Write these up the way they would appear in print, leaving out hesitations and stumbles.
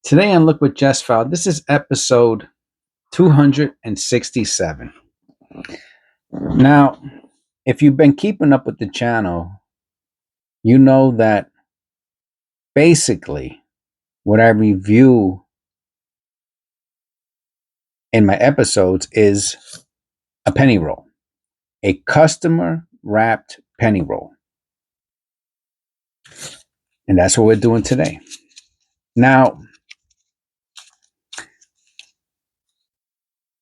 Today on LookWhatJesFound, this is episode 267. Now, if you've been keeping up with the channel, you know that basically what I review in my episodes is a penny roll, a customer wrapped penny roll. And that's what we're doing today. Now,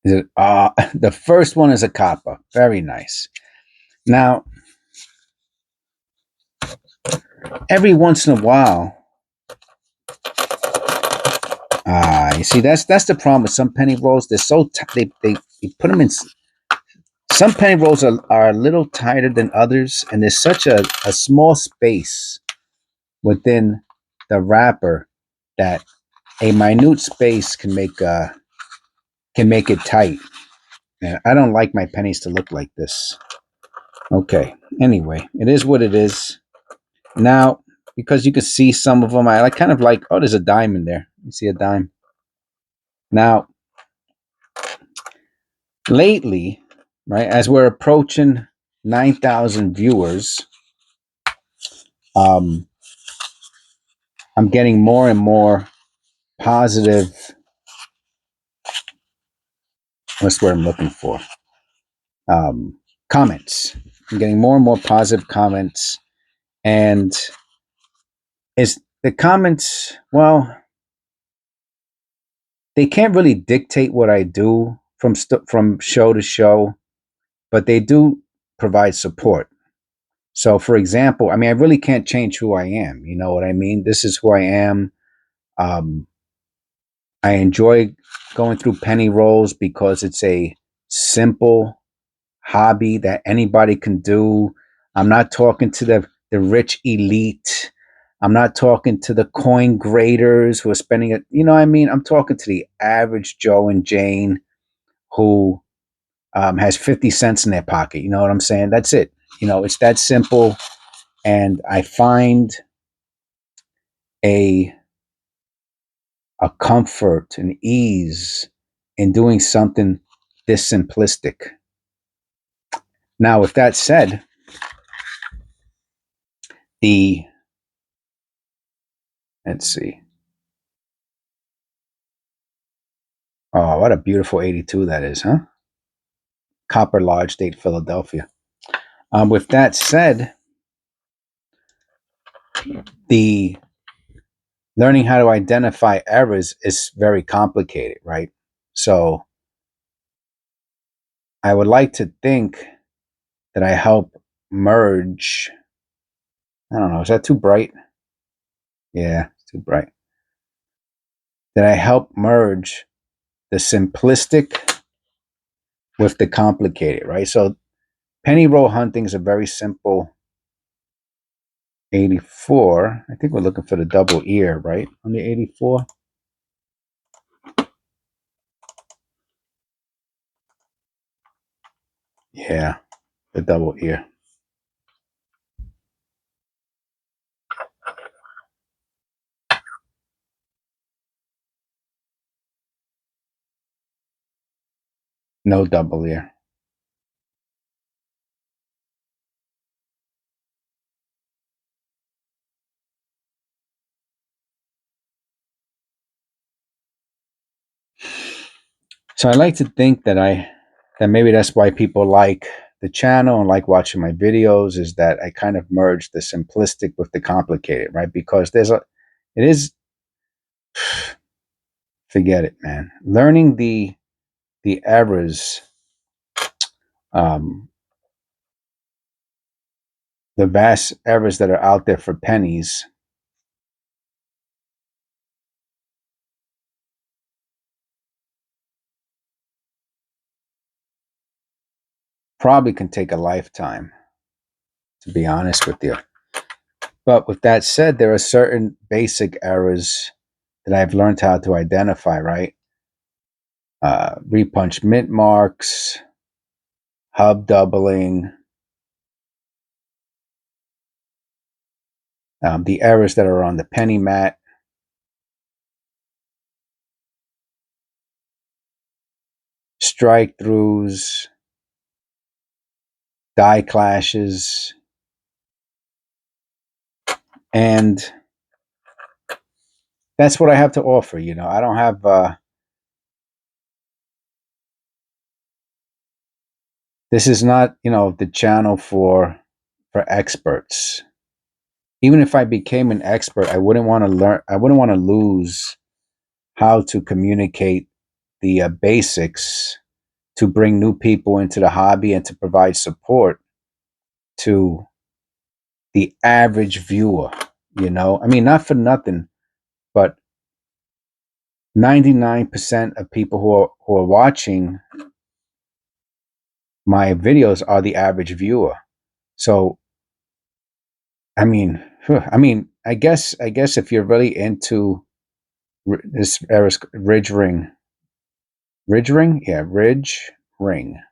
the first one is a copper. Very nice. Now, every once in a while, you see, that's the problem with some penny rolls. They're so they put them in. Some penny rolls are a little tighter than others, and there's such a small space within the wrapper that a minute space can make it tight. And I don't like my pennies to look like this. Okay. Anyway, it is what it is. Now, because you can see some of them, I kind of like. Oh, there's a dime in there. You see a dime. Now, lately, right, as we're approaching 9,000 viewers, I'm getting more and more positive. What's what I'm looking for? Comments. I'm getting more and more positive comments, and is the comments? Well, they can't really dictate what I do from show to show, but they do provide support. So, for example, I mean, I really can't change who I am. You know what I mean? This is who I am. I enjoy going through penny rolls because it's a simple hobby that anybody can do. I'm not talking to the rich elite. I'm not talking to the coin graders who are spending it. You know what I mean? I'm talking to the average Joe and Jane who has 50 cents in their pocket. You know what I'm saying? That's it. You know, it's that simple. And I find a comfort and ease in doing something this simplistic. Now, with that said, let's see. Oh, what a beautiful 82 that is, huh? Copper Lodge Date, Philadelphia. With that said, the learning how to identify errors is very complicated, right? So I would like to think that I help merge. I don't know. Is that too bright? Yeah, it's too bright. That I help merge the simplistic with the complicated, right? So penny roll hunting is a very simple 84. I think we're looking for the double ear, right? On the 84. Yeah, the double ear. No double ear. So I like to think that maybe that's why people like the channel and like watching my videos, is that I kind of merge the simplistic with the complicated, right? Because forget it, man. Learning the errors, um, the vast errors that are out there for pennies, probably can take a lifetime, to be honest with you. But with that said, there are certain basic errors that I've learned how to identify, right? Repunch mint marks, hub doubling, the errors that are on the penny mat. strike throughs, die clashes, and that's what I have to offer. I don't have this is not the channel for experts. Even if I became an expert, I wouldn't want to learn. I wouldn't want to lose how to communicate the basics to bring new people into the hobby and to provide support to the average viewer. I mean, not for nothing, but 99% of people who are watching my videos are the average viewer. So, I mean, I guess if you're really into this ridge ring, ridge ring,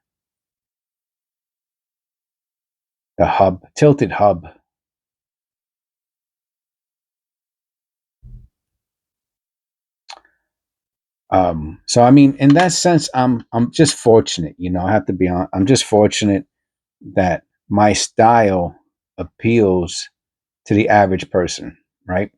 the hub, tilted hub. So I mean, in that sense, I'm just fortunate. I have to be on. I'm just fortunate that my style appeals to the average person, right?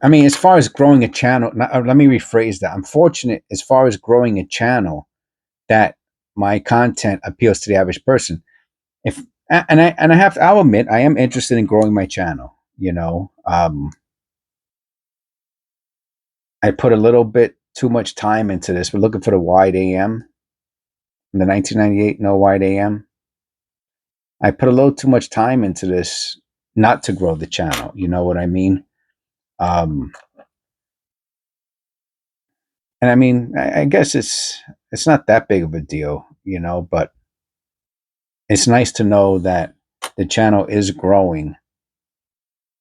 I mean, as far as growing a channel, let me rephrase that. I'm fortunate as far as growing a channel that my content appeals to the average person. If and I have to, I'll admit I am interested in growing my channel. I put a little bit too much time into this. We're looking for the wide AM, the 1998 no wide AM. I put a little too much time into this not to grow the channel. You know what I mean? Um, and I mean, I guess it's not that big of a deal, but it's nice to know that the channel is growing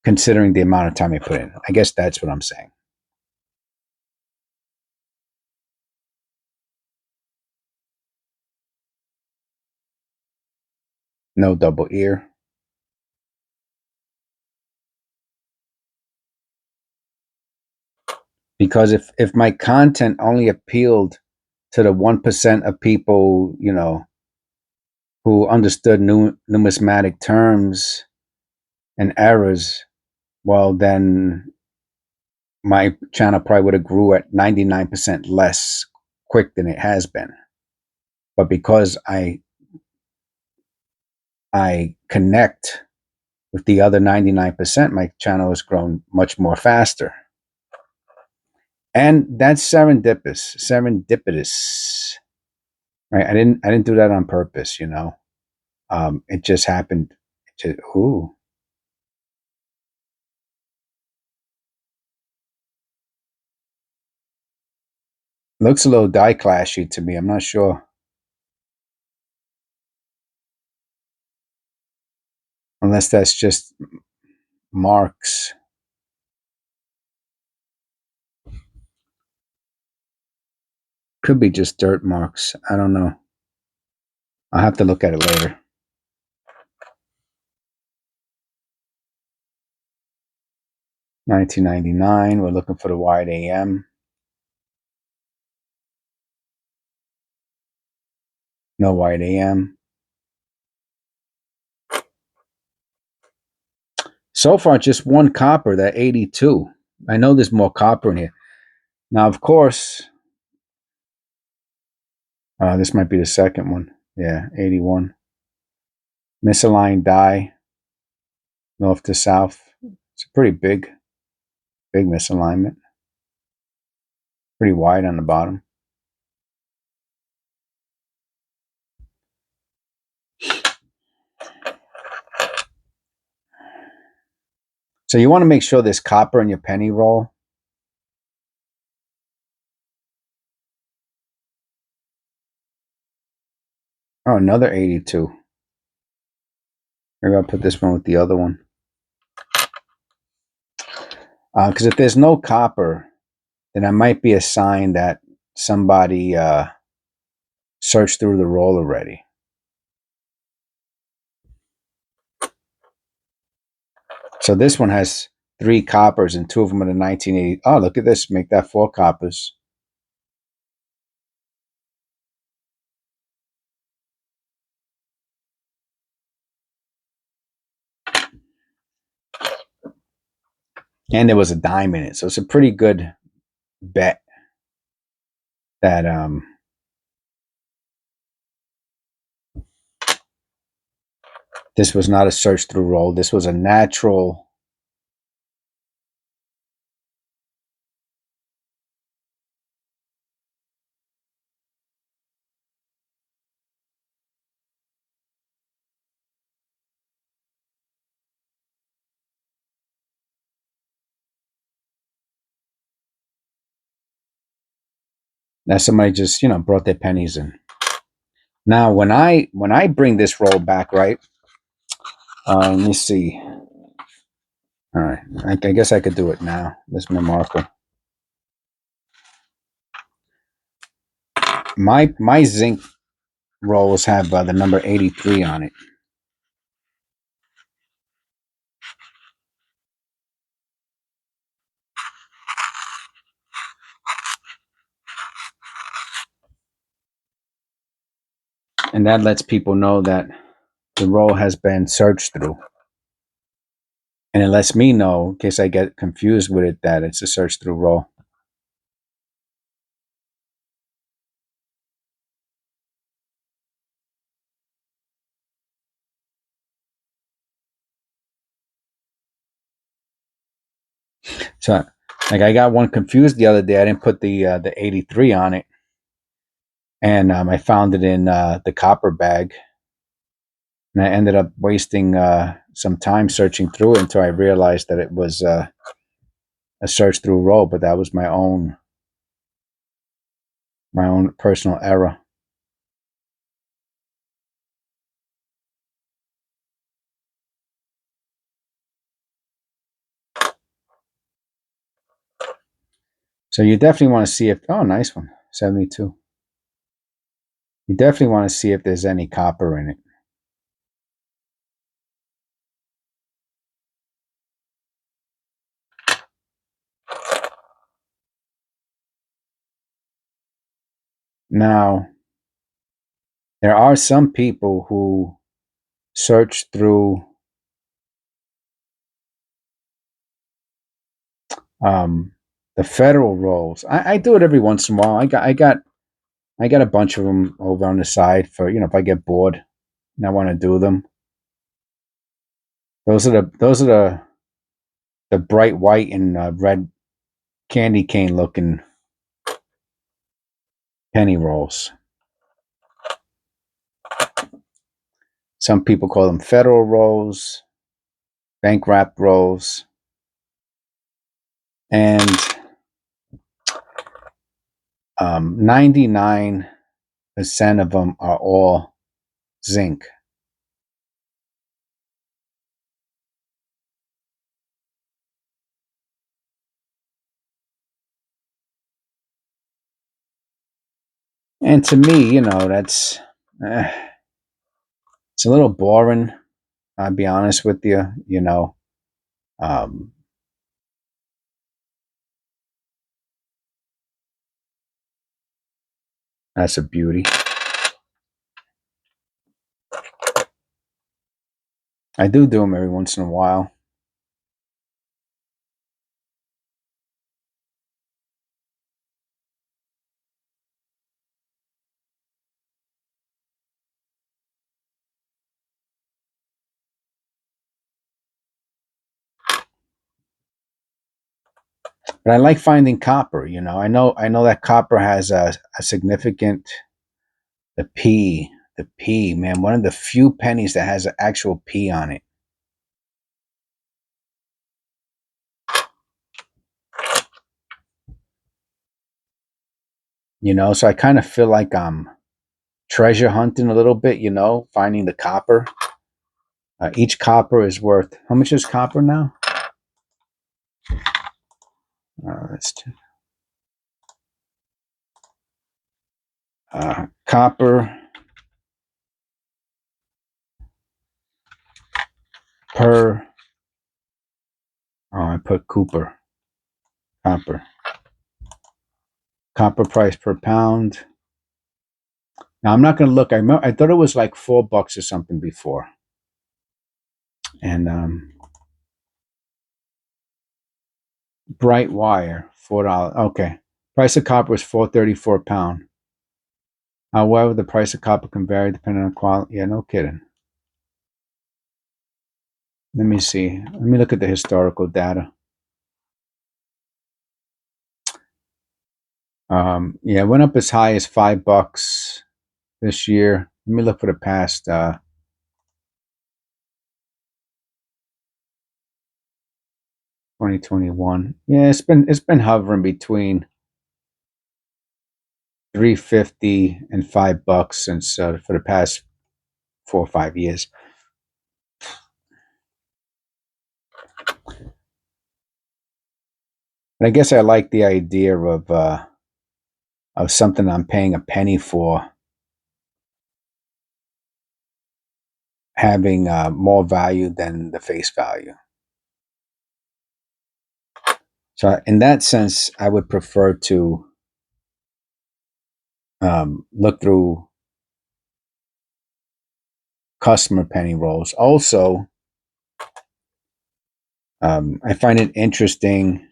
considering the amount of time I put in. I guess that's what I'm saying. No double ear. Because if my content only appealed to the 1% of people, who understood numismatic terms and errors, well, then my channel probably would have grew at 99% less quick than it has been. But because I connect with the other 99%, my channel has grown much more faster. And that's serendipitous. Right? I didn't do that on purpose, it just happened to ooh. Looks a little die clashy to me. I'm not sure. Unless that's just marks. Could be just dirt marks. I don't know. I'll have to look at it later. $19.99. We're looking for the wide AM. No wide AM. So far, just one copper, that 82. I know there's more copper in here. Now, of course, this might be the second one. Yeah, 81. Misaligned die, north to south. It's a pretty big misalignment. Pretty wide on the bottom. So you want to make sure there's copper in your penny roll. Oh, another 82. Maybe I'll put this one with the other one. Because if there's no copper, then that might be a sign that somebody searched through the roll already. So this one has 3 coppers and 2 of them are the 1980. Oh, look at this. Make that 4 coppers. And there was a dime in it. So it's a pretty good bet that this was not a search through roll. This was a natural. That somebody just, brought their pennies in. Now, when I bring this roll back, right? Let me see. All right, I guess I could do it now. This my marker. My zinc rolls have the number 83 on it. And that lets people know that the roll has been searched through. And it lets me know, in case I get confused with it, that it's a search through roll. So, like, I got one confused the other day. I didn't put the 83 on it. And I found it in the copper bag. And I ended up wasting some time searching through it until I realized that it was a search through roll, but that was my own personal error. So you definitely want to see if, oh, nice one, 72. You definitely want to see if there's any copper in it. Now, there are some people who search through the federal rolls. I do it every once in a while. I got a bunch of them over on the side for, if I get bored and I want to do them. Those are the bright white and red candy cane looking penny rolls. Some people call them federal rolls, bank wrap rolls, and 99% of them are all zinc. And to me, that's it's a little boring. I'll be honest with you. Um, that's a beauty. I do them every once in a while. But I like finding copper. I know that copper has a significant. The P, man, one of the few pennies that has an actual P on it. So I kind of feel like I'm treasure hunting a little bit. Finding the copper. Each copper is worth, how much is copper now? That's Copper per. Oh, I put Cooper. Copper. Copper price per pound. Now I'm not going to look. I thought it was like $4 or something before. And bright wire, $4. Okay. Price of copper is $4.34 a pound. However, the price of copper can vary depending on quality. Yeah, no kidding. Let me see. Let me look at the historical data. Yeah, it went up as high as $5 this year. Let me look for the past 2021. Yeah, it's been hovering between 350 and $5 since for the past 4 or 5 years. And I guess I like the idea of something I'm paying a penny for having more value than the face value. So in that sense, I would prefer to look through customer penny rolls. Also, I find it interesting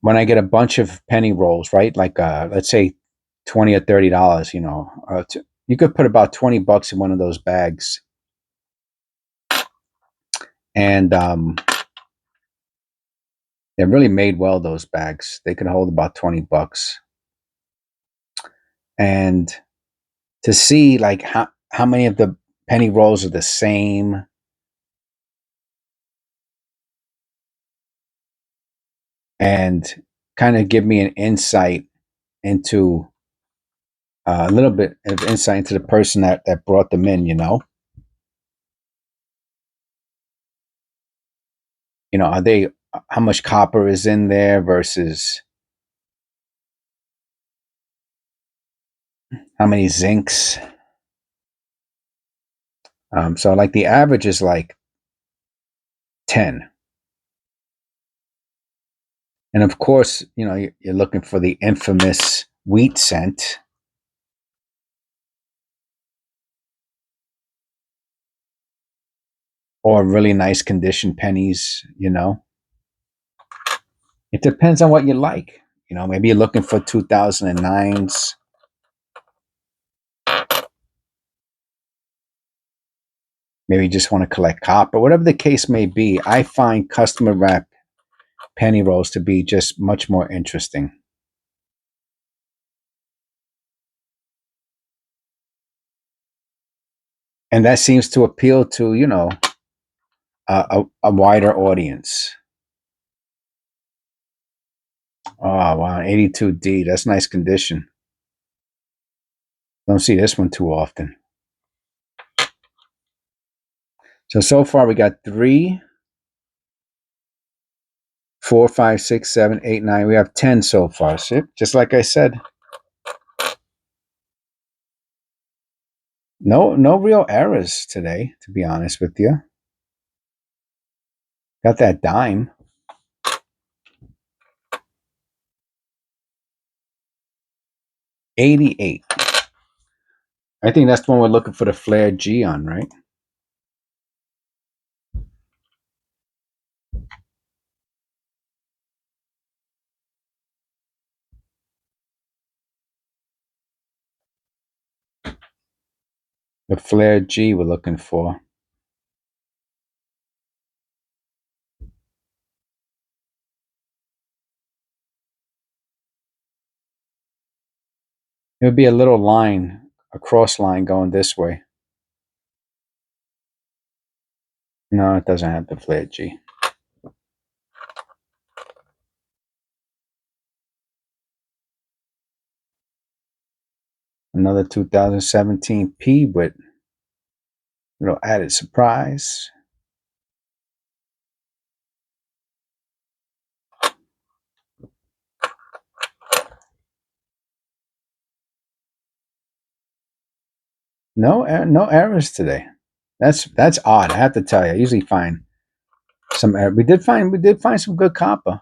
when I get a bunch of penny rolls, right? Like let's say $20 or $30. You could put about $20 in one of those bags, and they're really made well. Those bags, they can hold about $20, and to see like how many of the penny rolls are the same, and kind of give me an insight into a little bit of insight into the person that brought them in. Are they, how much copper is in there versus how many zincs. So like the average is like 10. And of course, you're looking for the infamous wheat cent. Or really nice condition pennies. It depends on what you like. Maybe you're looking for 2009s. Maybe you just want to collect copper. Whatever the case may be, I find customer wrap penny rolls to be just much more interesting. And that seems to appeal to, a wider audience. Oh, wow. 82D. That's nice condition. Don't see this one too often. So far we got 3, 4, 5, 6, 7, 8, 9. We have 10 so far. So just like I said, no real errors today, to be honest with you. Got that dime. $88. I think that's the one we're looking for the flare G on, right? The flare G we're looking for. It would be a little line, a cross line going this way. No, it doesn't have the flare G. Another 2017 P with a little added surprise. No errors today. That's odd. I have to tell you. I usually find some error. We did find some good copper.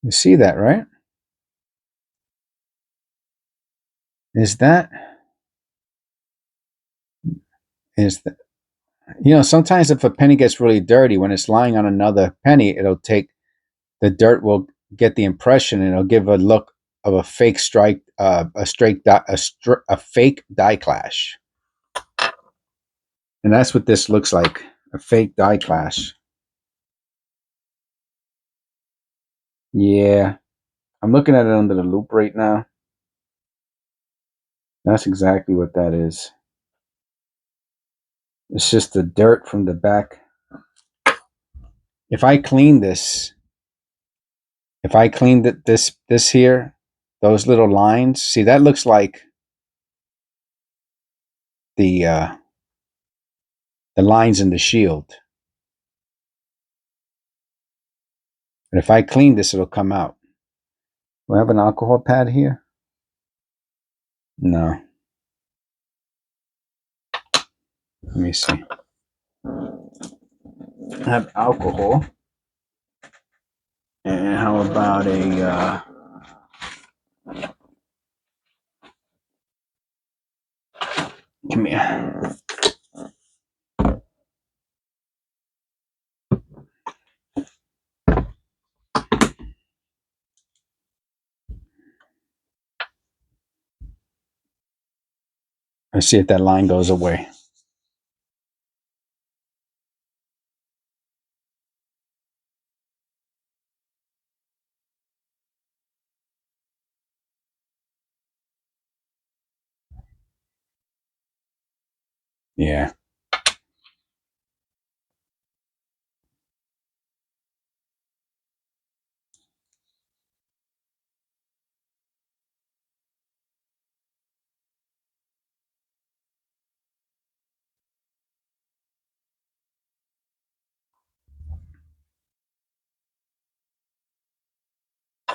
You see that, right? Is that sometimes if a penny gets really dirty, when it's lying on another penny, the dirt will get the impression and it'll give a look of a fake strike, a fake die clash. And that's what this looks like, a fake die clash. Yeah, I'm looking at it under the loop right now. That's exactly what that is. It's just the dirt from the back. If I clean this, this here, those little lines, see, that looks like the lines in the shield. And if I clean this, it'll come out. Do I have an alcohol pad here? No. Let me see. I have alcohol. And how about a come here. Let's see if that line goes away. Yeah.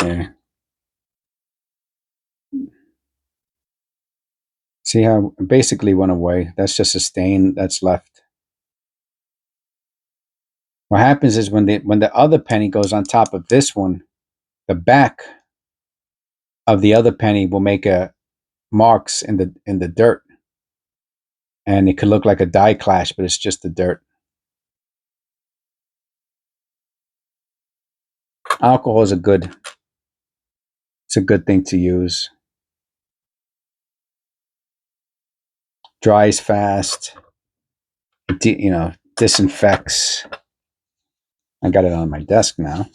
Yeah. See how it basically went away. That's just a stain that's left. What happens is when the other penny goes on top of this one, the back of the other penny will make a marks in the dirt. And it could look like a die clash, but it's just the dirt. Alcohol is it's a good thing to use. Dries fast. It disinfects. I got it on my desk now.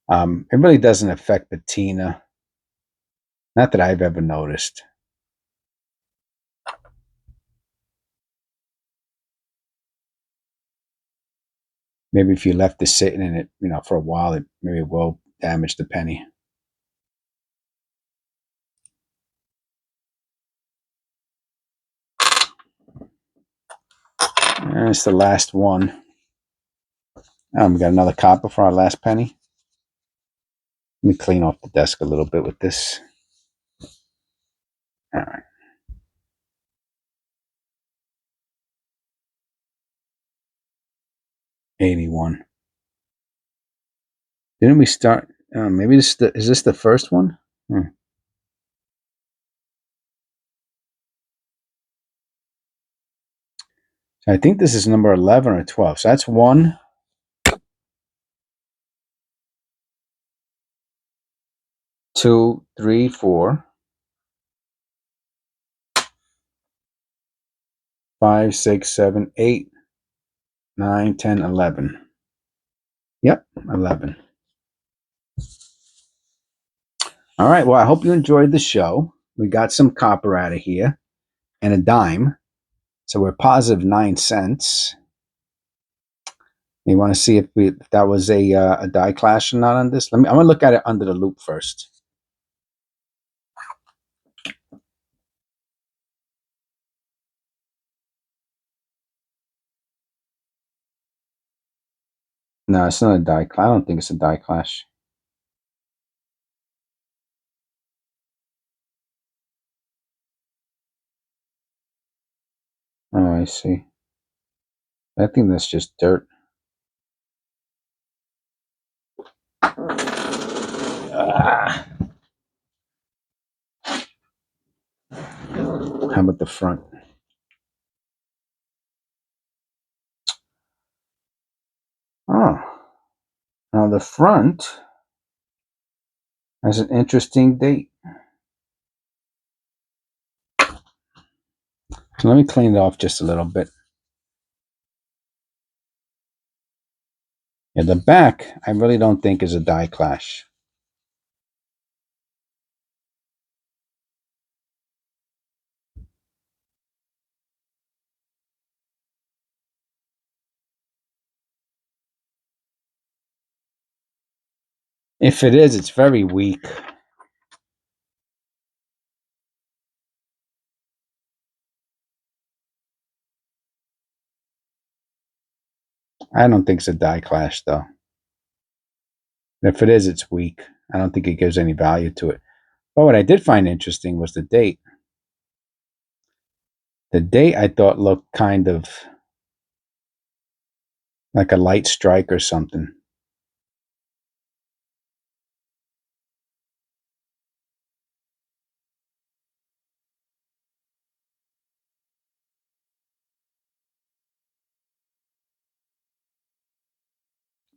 It really doesn't affect patina. Not that I've ever noticed. Maybe if you left this sitting in it, for a while, it maybe will damage the penny. And it's the last one. We got another copper for our last penny. Let me clean off the desk a little bit with this. All right. $81. Didn't we start? Maybe is this the first one? I think this is number 11 or 12. So that's 1, 2, 3, 4, 5, 6, 7, 8, 9, 10, 11. Yep, 11. All right. Well, I hope you enjoyed the show. We got some copper out of here and a dime. So we're positive 9 cents. You want to see if that was a die clash or not on this? I'm gonna look at it under the loop first. No, it's not a die clash. I don't think it's a die clash. Oh, I see. I think that's just dirt. Ah. How about the front? Oh, now the front has an interesting date. So let me clean it off just a little bit. Yeah, the back, I really don't think is a die clash. If it is, it's very weak. I don't think it's a die clash, though. If it is, it's weak. I don't think it gives any value to it. But what I did find interesting was the date. The date I thought looked kind of like a light strike or something.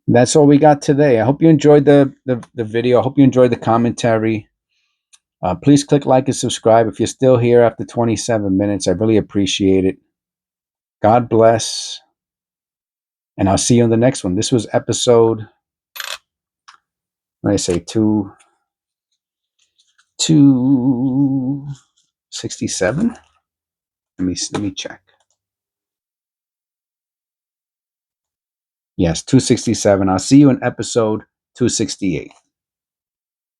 That's all we got today. I hope you enjoyed the video. I hope you enjoyed the commentary. Please click like and subscribe if you're still here after 27 minutes. I really appreciate it. God bless. And I'll see you on the next one. This was episode, what did I say, 267? Let me check. Yes, 267. I'll see you in episode 268.